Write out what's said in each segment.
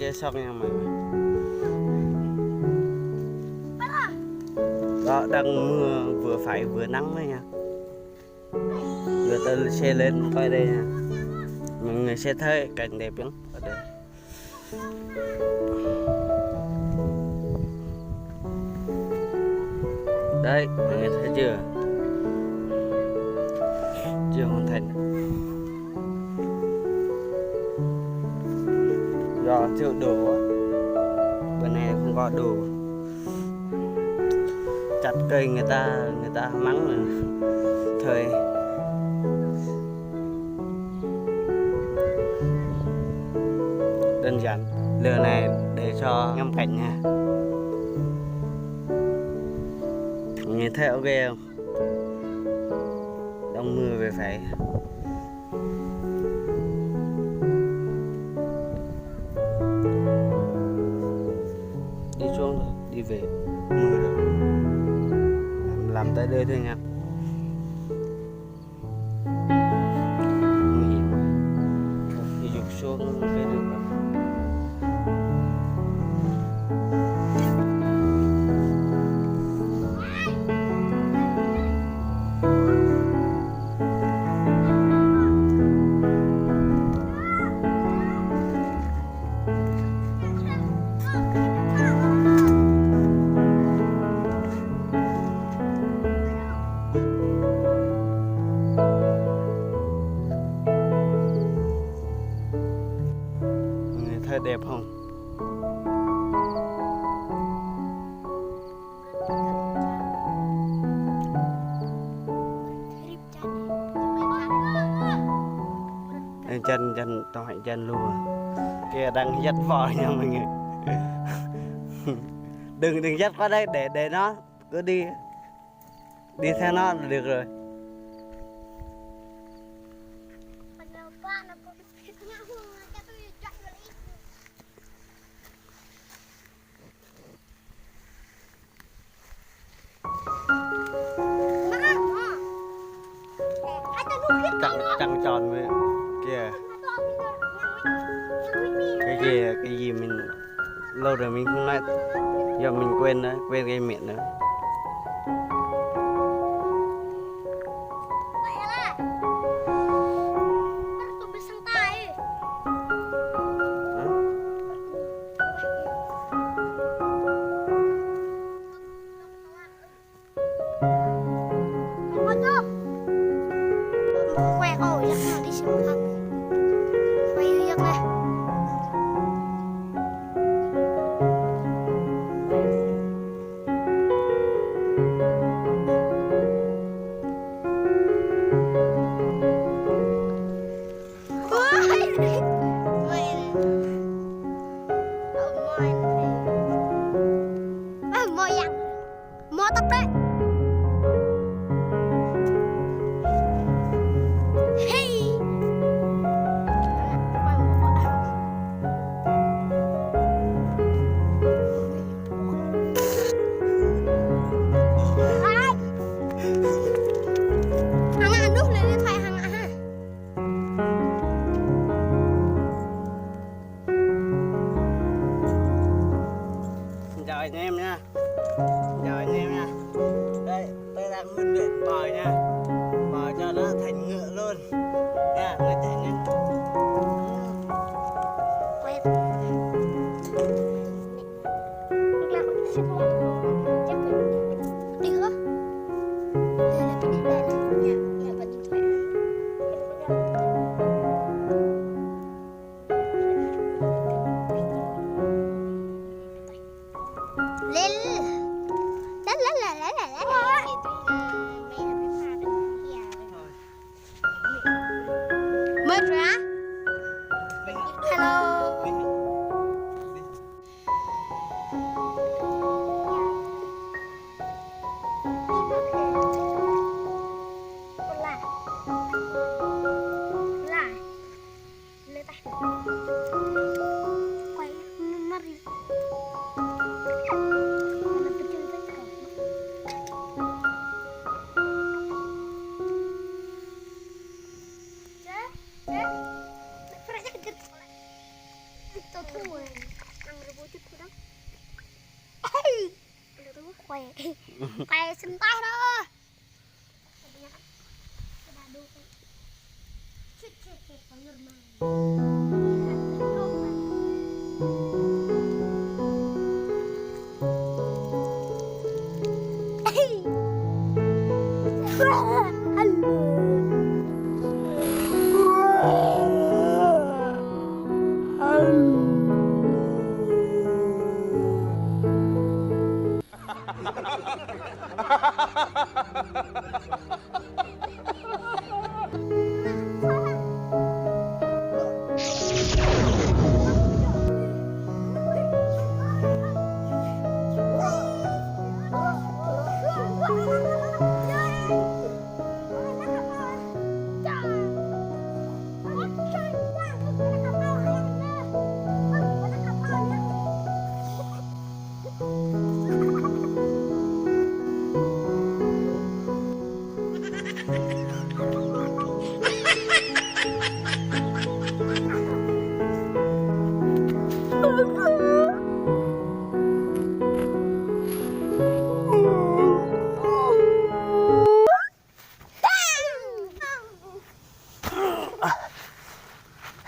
kia xong nha mày. Đó đang mưa vừa phải vừa nắng đấy nha. Giờ ta xe lên coi đây nha. Mọi người sẽ thấy cảnh đẹp lắm ở đây. Đấy, mọi người thấy chưa? Chưa hoàn thành. Do thiếu đồ á. Bữa nay không có đồ. Chặt cây người ta mắng là thời đơn giản. Lửa này để cho ngắm cảnh nha. Nghe thấy ok không? Đông mưa về phải. Đi xuống rồi, đi về mưa rồi. Làm tới đây thôi nha. Nguy hiểm. Đi dục xuống cái đường đó. Thấy đẹp không? Chân to hạnh chân luôn. Kia đang dắt vò nha mọi người. đừng dắt qua đây để nó cứ đi theo nó là được rồi. Trăng tròn với kìa. Cái gì mình lâu rồi mình không nói, giờ mình quên đấy, quên cái miệng nữa. Quẹt ổi chắc đi xuống không? Quay giật này. Mò tóc đấy. Chào anh em nha. Chào anh em nha. Đây, tôi đang huấn luyện bò nha. Bò cho nó thành ngựa luôn. Nha, người chạy nha. Quẹt. Lúc nào cũng xin lỗi. Chắc là đi hả? Đây là cái đi đây là nhà và điện thoại. Lên. Mệt rồi á? Hello. Quay mắt đi. Itu thua ăn rồi bố chút thôi đó được khỏe khỏe xin tay đó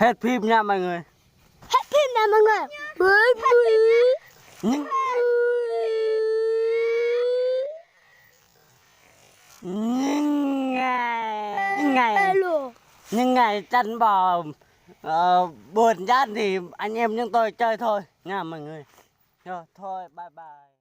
Hết phim nha mọi người. hết phim nè mọi người với Nhưng những ngày chăn bò buồn chán thì anh em chúng tôi chơi thôi nha mọi người. Rồi thôi bye bye.